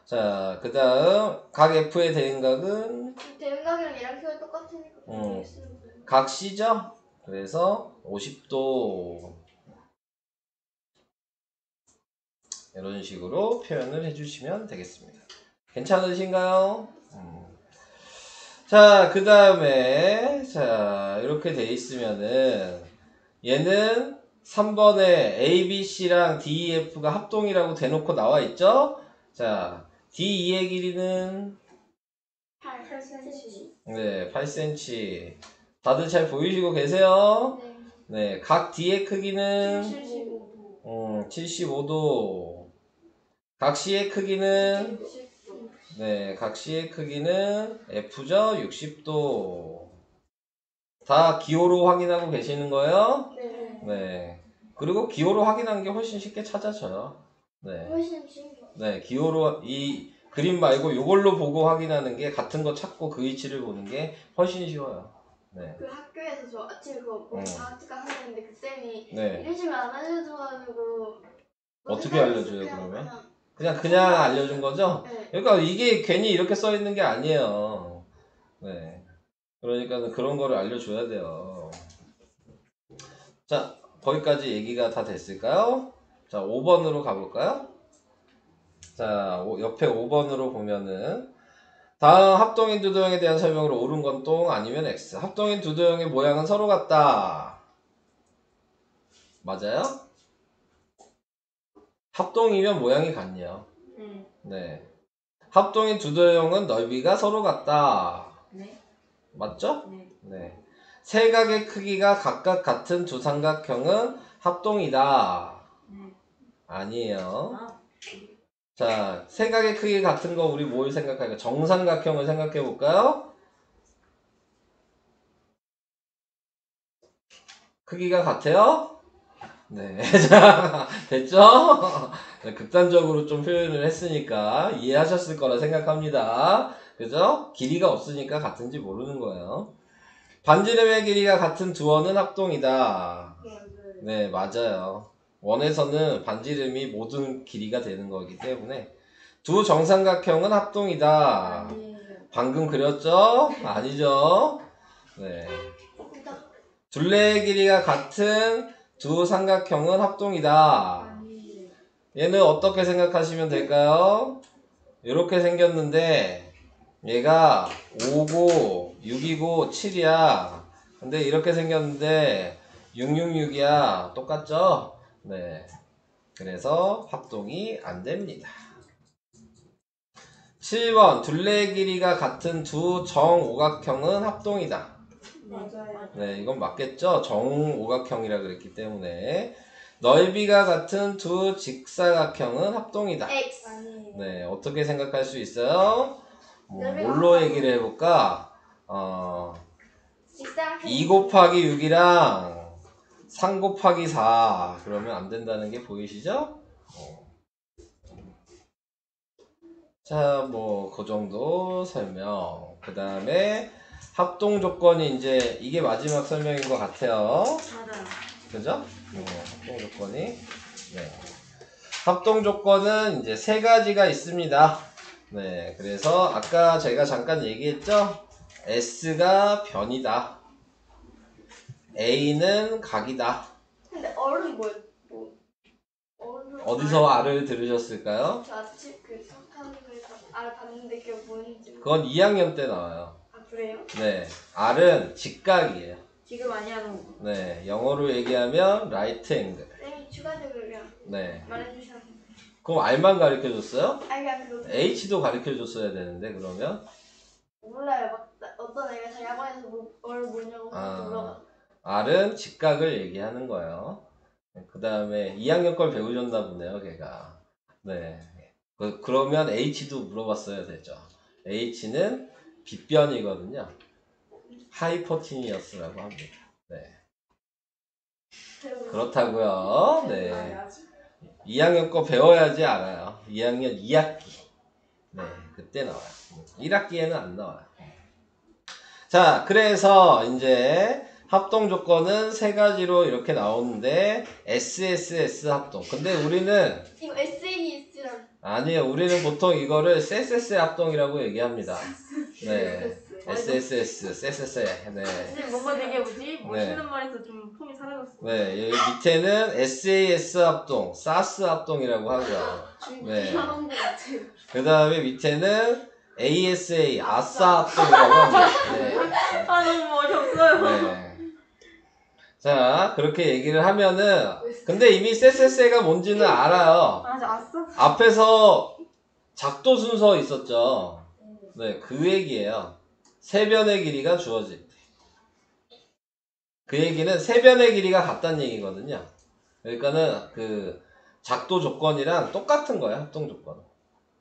Speaker 1: 자, 그 다음 각 F의 대응각은
Speaker 3: 대응각이랑 얘랑 키가 똑같으니까 그냥 쓰면 돼요.
Speaker 1: 각 C죠. 그래서 50도. 이런 식으로 표현을 해주시면 되겠습니다. 괜찮으신가요? 자, 그 다음에 자 이렇게 돼 있으면은 얘는 3번에 A, B, C랑 D, E, F가 합동이라고 대놓고 나와 있죠? 자, D, E의 길이는
Speaker 3: 8cm.
Speaker 1: 네, 8cm. 다들 잘 보이시고 계세요?
Speaker 3: 네.
Speaker 1: 네, 각 D의 크기는
Speaker 3: 75.
Speaker 1: 75도. 각 C의 크기는
Speaker 3: 60도.
Speaker 1: 네, 각 C의 크기는 F죠? 60도. 다 기호로 확인하고 계시는 거예요?
Speaker 3: 네.
Speaker 1: 네. 그리고 기호로 확인하는 게 훨씬 쉽게 찾아져요. 네.
Speaker 3: 훨씬 쉬워요.
Speaker 1: 네, 기호로 이 그림 말고 이걸로 보고 확인하는 게 같은 거 찾고 그 위치를 보는 게 훨씬 쉬워요. 네.
Speaker 3: 그 학교에서 저 아침에 그거 자학습관 하는데 그 쌤이
Speaker 1: 네.
Speaker 3: 이런 식으로 안 알려줘가지고
Speaker 1: 어떻게 알려줘요, 그러면? 그냥 알려준 거죠?
Speaker 3: 네.
Speaker 1: 그러니까 이게 괜히 이렇게 써 있는 게 아니에요. 네. 그러니까 그런 거를 알려줘야 돼요. 자, 거기까지 얘기가 다 됐을까요? 자, 5번으로 가볼까요? 자, 옆에 5번으로 보면은 다음 합동인 두 도형에 대한 설명으로 옳은 건 똥 아니면 X. 합동인 두 도형의 모양은 서로 같다. 맞아요? 합동이면 모양이 같네요. 네. 합동인 두 도형은 넓이가 서로 같다.
Speaker 2: 네.
Speaker 1: 맞죠?
Speaker 2: 네.
Speaker 1: 네. 세 각의 크기가 각각 같은 두 삼각형은 합동이다.
Speaker 2: 네.
Speaker 1: 아니에요.
Speaker 2: 아,
Speaker 1: 자, 세 각의 크기 같은 거 우리 뭘 생각할까요? 정삼각형을 생각해 볼까요? 크기가 같아요? 네. 자, 됐죠? 네, 극단적으로 좀 표현을 했으니까 이해하셨을 거라 생각합니다. 그죠? 길이가 없으니까 같은지 모르는 거예요. 반지름의 길이가 같은 두 원은 합동이다. 네, 맞아요. 원에서는 반지름이 모든 길이가 되는 거기 때문에 두 정삼각형은 합동이다. 방금 그렸죠? 아니죠? 네. 둘레의 길이가 같은 두 삼각형은 합동이다. 얘는 어떻게 생각하시면 될까요? 이렇게 생겼는데 얘가 5고 6이고 7이야. 근데 이렇게 생겼는데 666이야. 똑같죠? 네. 그래서 합동이 안 됩니다. 7번 둘레의 길이가 같은 두 정오각형은 합동이다.
Speaker 2: 맞아요.
Speaker 1: 네, 이건 맞겠죠? 정오각형이라 그랬기 때문에 넓이가 같은 두 직사각형은 합동이다.
Speaker 3: X.
Speaker 1: 네, 어떻게 생각할 수 있어요? 뭘로 얘기를 해볼까? 2 곱하기 6이랑 3 곱하기 4 그러면 안 된다는 게 보이시죠? 자, 뭐 그 정도 설명. 그 다음에 합동 조건이 이제 이게 마지막 설명인 것 같아요.
Speaker 2: 맞아요.
Speaker 1: 그죠? 합동 조건이. 네. 합동 조건은 이제 세 가지가 있습니다. 네, 그래서 아까 제가 잠깐 얘기했죠? S가 변이다. A는 각이다.
Speaker 3: 근데 R은 뭐예요? R은
Speaker 1: 어디서 R을 들으셨을까요?
Speaker 3: 저 아침 그 수학하는 거에서 R 봤는데 그게 뭔지.
Speaker 1: 그건 2학년 때 나와요.
Speaker 3: 아 그래요?
Speaker 1: 네, R은 직각이에요.
Speaker 2: 지금 아니야도
Speaker 1: 네, 영어로 얘기하면 right angle.
Speaker 3: 쌤이 추가적으로 그냥
Speaker 1: 네,
Speaker 3: 말해주셔서.
Speaker 1: 그럼 R만 가르쳐줬어요?
Speaker 3: 아니 그냥 그거
Speaker 1: H도 가르쳐줬어야 되는데 그러면
Speaker 3: 몰라요. 막 어떤 애가 자기 학원에서 뭘 뭐냐고 물어봐.
Speaker 1: R은 직각을 얘기하는 거예요. 그 다음에 2학년 걸 배우셨나 보네요, 걔가. 네. 그러면 H도 물어봤어야 되죠. H는 빗변이거든요. 하이포티니어스라고 합니다. 네. 그렇다고요. 네.
Speaker 4: 알아야지.
Speaker 1: 2학년 거 배워야지 알아요. 2학년 2학기. 네, 그때 나와요. 1학기에는 안 나와요. 자, 그래서 이제 합동 조건은 세 가지로 이렇게 나오는데 SSS 합동. 근데 우리는
Speaker 3: 이거 SAS랑
Speaker 1: 아니에요. 우리는 보통 이거를 SSS 합동이라고 얘기합니다. 네. SSS, SSS. 네.
Speaker 2: 선생님 뭔가 되게 뭐지? 멋있는
Speaker 1: 네.
Speaker 2: 말에서 좀 폼이 사라졌어.
Speaker 1: 네, 여기 밑에는 SAS 합동, SAS 합동이라고 하고요. 네.
Speaker 4: 이상한 거 같아요.
Speaker 1: 그 다음에 밑에는 ASA, 아싸 합동이라고 합니다. 네.
Speaker 2: 아 너무 어이없어요.
Speaker 1: 네. 자, 그렇게 얘기를 하면은, 근데 이미 SSA가 뭔지는 알아요.
Speaker 2: 아 저 아싸.
Speaker 1: 앞에서 작도 순서 있었죠. 네, 그 얘기예요. 세변의 길이가 주어질 때. 그 얘기는 세변의 길이가 같다는 얘기거든요. 그러니까는 그 작도 조건이랑 똑같은 거예요, 합동 조건은.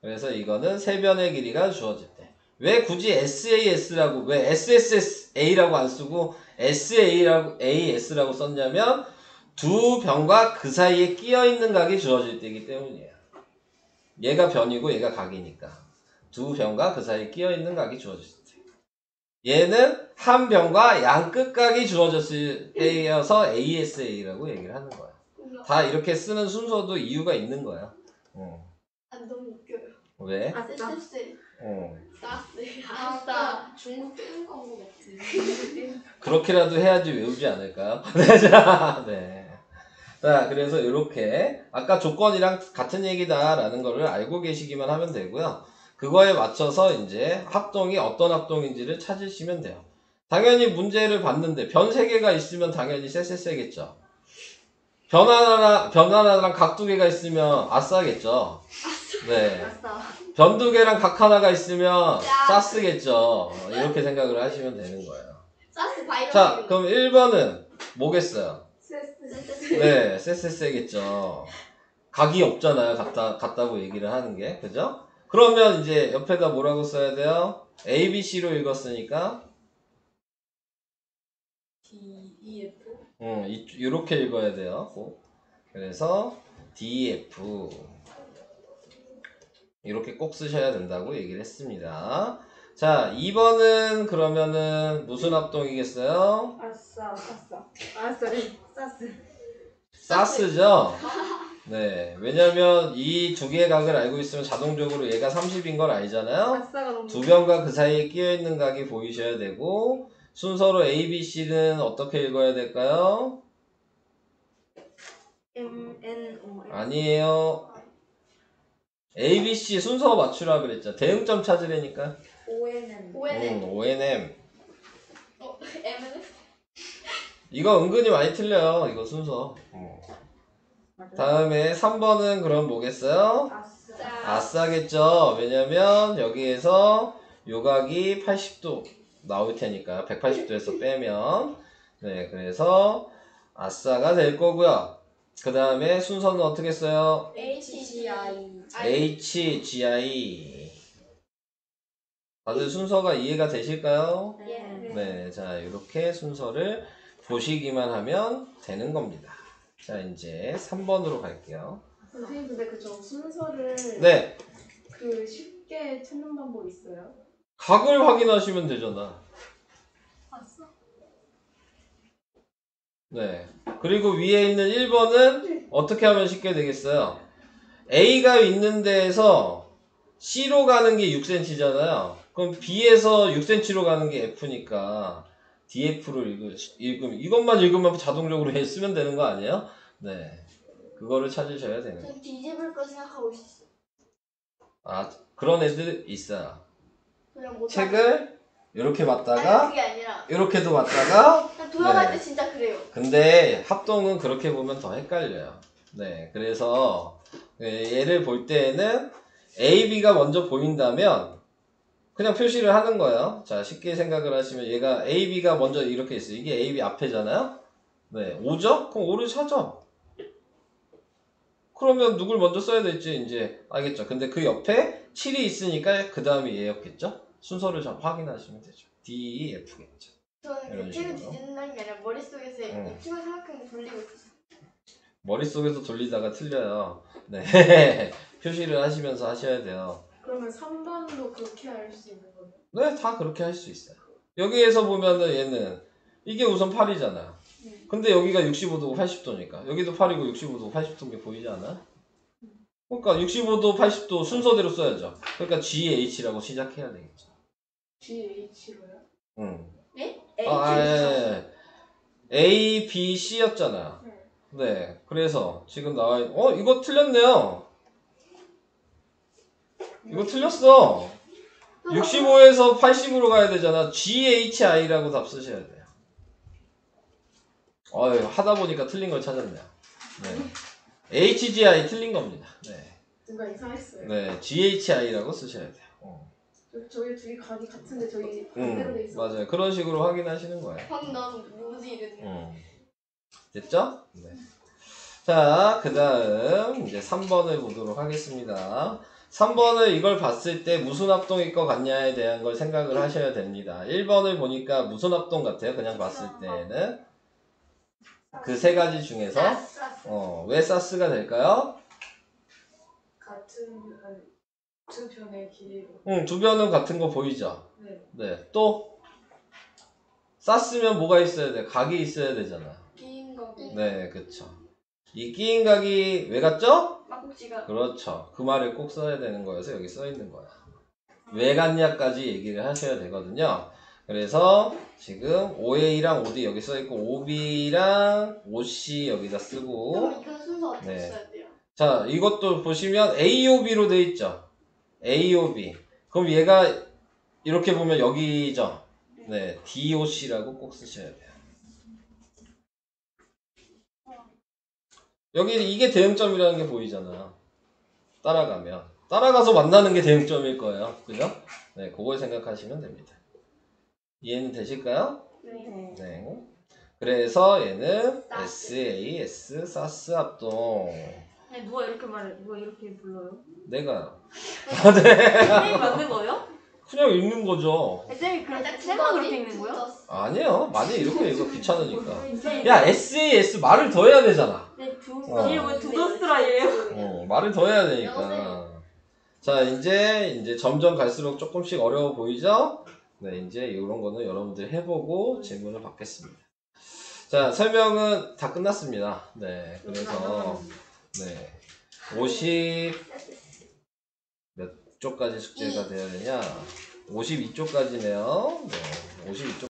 Speaker 1: 그래서 이거는 세변의 길이가 주어질 때. 왜 굳이 SAS라고, 왜 SSA라고 안 쓰고 SAS라고 썼냐면 두 변과 그 사이에 끼어 있는 각이 주어질 때이기 때문이에요. 얘가 변이고 얘가 각이니까. 두 변과 그 사이에 끼어 있는 각이 주어질 때. 얘는 한 변과 양 끝각이 주어졌을 때여서 ASA라고 얘기를 하는 거예요. 다 이렇게 쓰는 순서도 이유가 있는 거예요.
Speaker 3: 아 너무 웃겨요.
Speaker 1: 왜?
Speaker 2: 아싸.
Speaker 3: SSL, 사스, 아싸.
Speaker 4: 아까 중국 게임 광고 같아.
Speaker 1: 그렇게라도 해야지 외우지 않을까요? 네. 자, 그래서 이렇게 아까 조건이랑 같은 얘기다라는 거를 알고 계시기만 하면 되고요. 그거에 맞춰서 이제 합동이 어떤 합동인지를 찾으시면 돼요. 당연히 문제를 봤는데 변 3개가 있으면 당연히 쎄쎄쎄겠죠. 변 하나랑 각 2개가 있으면 아싸겠죠. 네.
Speaker 2: 아싸.
Speaker 1: 변 2개랑 각 하나가 있으면 싸스겠죠. 이렇게 생각을 하시면 되는 거예요.
Speaker 3: 사스 바이러스.
Speaker 1: 자, 그럼 1번은 뭐겠어요?
Speaker 3: SSL.
Speaker 1: 네, 쎄쎄쎄겠죠. 각이 없잖아요. 같다고 얘기를 하는 게. 그죠? 그러면 이제 옆에다 뭐라고 써야 돼요? A, B, C로 읽었으니까
Speaker 4: D, E, F.
Speaker 1: 이렇게 읽어야 돼요. 꼭. 그래서 D, F 이렇게 꼭 쓰셔야 된다고 얘기를 했습니다. 자, 2번은 그러면은 무슨 합동이겠어요?
Speaker 2: 아싸. 아싸. 아싸리. 사스.
Speaker 1: 사스죠? 네. 왜냐면 이 두 개의 각을 알고 있으면 자동적으로 얘가 30인 걸 알잖아요?
Speaker 2: 아싸가 너무.
Speaker 1: 두 변과 그 사이에 끼어 있는 각이 보이셔야 되고, 순서로 A, B, C는 어떻게 읽어야 될까요?
Speaker 2: M N O M.
Speaker 1: 아니에요. A, B, C 순서 맞추라 그랬죠. 대응점 찾으라니까.
Speaker 4: ONN.
Speaker 3: ONN.
Speaker 1: ONM.
Speaker 3: M은?
Speaker 1: 이거 은근히 많이 틀려요. 이거 순서. 다음에 3번은 그럼 뭐겠어요?
Speaker 2: 아싸.
Speaker 1: 아싸겠죠. 왜냐면 여기에서 요각이 80도 나올 테니까 180도에서 빼면 네, 그래서 아싸가 될 거고요. 그 다음에 순서는 어떻게 써요?
Speaker 4: HGI.
Speaker 1: HGI. 다들 순서가 이해가 되실까요?
Speaker 2: 네.
Speaker 1: 네, 자 이렇게 순서를 보시기만 하면 되는 겁니다. 자 이제 3번으로 갈게요.
Speaker 4: 선생님 근데 그저 순서를
Speaker 1: 네,
Speaker 4: 그 쉽게 찾는 방법 있어요?
Speaker 1: 각을 확인하시면 되잖아.
Speaker 2: 아싸.
Speaker 1: 네. 그리고 위에 있는 1번은 어떻게 하면 쉽게 되겠어요? A가 있는 데에서 C로 가는 게 6cm잖아요. 그럼 B에서 6cm로 가는 게 F니까 DF를 읽으면 이것만 읽으면 자동적으로 쓰면 되는 거 아니에요? 네. 그거를 찾으셔야 되는 거예요.
Speaker 3: 전 뒤집을 거 생각하고 있었어.
Speaker 1: 아, 그런 애들 있어요.
Speaker 3: 그냥 못.
Speaker 1: 책을 이렇게
Speaker 3: 아니
Speaker 1: 맞다가
Speaker 3: 그게 아니라
Speaker 1: 이렇게도 맞다가
Speaker 3: 그냥 돌아갈
Speaker 1: 네.
Speaker 3: 때 진짜 그래요.
Speaker 1: 근데 합동은 그렇게 보면 더 헷갈려요. 네, 그래서 얘를 볼 때에는 A, B가 먼저 보인다면 그냥 표시를 하는 거예요. 자, 쉽게 생각을 하시면 얘가 A, B가 먼저 이렇게 있어요. 이게 A, B 앞에잖아요. 네, 5죠? 그럼 5를 찾아. 그러면 누굴 먼저 써야 될지 이제 알겠죠. 근데 그 옆에 7이 있으니까 그 다음이 얘였겠죠. 순서를 좀 확인하시면 되죠. D, F겠죠.
Speaker 3: 저는
Speaker 1: 이런
Speaker 3: 그 책을
Speaker 1: 식으로.
Speaker 3: 뒤집는다는 게 아니라 머릿속에서
Speaker 1: 응.
Speaker 3: 이 책을 생각하는 게 돌리고 있었어요.
Speaker 1: 머릿속에서 돌리다가 틀려요. 네. 표시를 하시면서 하셔야 돼요.
Speaker 4: 그러면 3번도 그렇게 할 수 있는 거예요?
Speaker 1: 네, 다 그렇게 할 수 있어요. 여기에서 보면은 얘는 이게 우선 8이잖아. 근데 여기가 65도고 80도니까 여기도 8이고 65도고 80도인 게 보이지 않아? 그러니까 65도, 80도 순서대로 써야죠. 그러니까 GH라고 시작해야 되겠죠.
Speaker 4: GH로요?
Speaker 1: 응.
Speaker 3: 네?
Speaker 1: 예. A, B, C였잖아.
Speaker 4: 네.
Speaker 1: 네. 그래서 지금 나와 이거 틀렸네요. 이거 틀렸어. 65에서 80으로 가야 되잖아. GHI라고 답 쓰셔야 돼요. 하다 보니까 틀린 걸 찾았네요. 네. HGI 틀린 겁니다. 네.
Speaker 4: 뭔가 이상했어요.
Speaker 1: 네. GHI라고 쓰셔야 돼요.
Speaker 4: 저희 둘이 각이 같은데 저희 반대로 돼 있어요.
Speaker 1: 맞아요. 그런 식으로 확인하시는 거예요.
Speaker 3: 방금 난 뭐지 이랬는데.
Speaker 1: 됐죠? 네. 자, 그 다음 이제 3번을 보도록 하겠습니다. 3번을 이걸 봤을 때 무슨 합동일 것 같냐에 대한 걸 생각을 하셔야 됩니다. 1번을 보니까 무슨 합동 같아요? 그냥 봤을 때는 그 세 가지 중에서 왜 사스가 될까요?
Speaker 4: 같은 두 변의 길이로.
Speaker 1: 두 변은 같은 거 보이죠?
Speaker 4: 네.
Speaker 1: 네. 또 사스면 뭐가 있어야 돼? 각이 있어야 되잖아.
Speaker 4: 끼인 각이.
Speaker 1: 네, 그쵸. 이 끼인 각이 왜 같죠?
Speaker 3: 막국지가.
Speaker 1: 그렇죠. 그 말을 꼭 써야 되는 거여서 여기 써 있는 거야. 왜 같냐까지 얘기를 하셔야 되거든요. 그래서 지금 OA랑 OD 여기 써 있고 OB랑 OC 여기다 쓰고
Speaker 3: 그럼 이건 순서 어떻게
Speaker 1: 네.
Speaker 3: 써야 돼요?
Speaker 1: 자, 이것도 보시면 AOB로 돼 있죠. AOB. 그럼 얘가 이렇게 보면 여기죠. 네, DOC라고 꼭 쓰셔야 돼요. 여기 이게 대응점이라는 게 보이잖아. 따라가서 만나는 게 대응점일 거예요. 그죠? 네, 그걸 생각하시면 됩니다. 이해는 되실까요?
Speaker 3: 네.
Speaker 1: 네. 그래서 얘는 SAS, 사스 합동.
Speaker 2: 아니 누가 이렇게 말해? 누가 이렇게 불러요?
Speaker 1: 내가
Speaker 2: 쌤이 만든 거예요?
Speaker 1: 그냥 읽는 거죠.
Speaker 2: 쌤이
Speaker 3: 살짝
Speaker 2: 쌤만 그렇게 읽는 거야?
Speaker 1: 아니에요. 많이 이렇게 읽어 귀찮으니까.
Speaker 2: 쌤이
Speaker 1: 야, SAS 말을 더 해야 되잖아.
Speaker 2: 뒤에 왜 두더스라예요?
Speaker 1: 말을 더 해야 되니까. 자, 이제 점점 갈수록 조금씩 어려워 보이죠? 네, 이제 이런 거는 여러분들 해보고 질문을 받겠습니다. 자, 설명은 다 끝났습니다. 네, 그래서 네, 50 몇 쪽까지 숙제가 돼야 되냐? 52쪽까지네요. 네, 52쪽.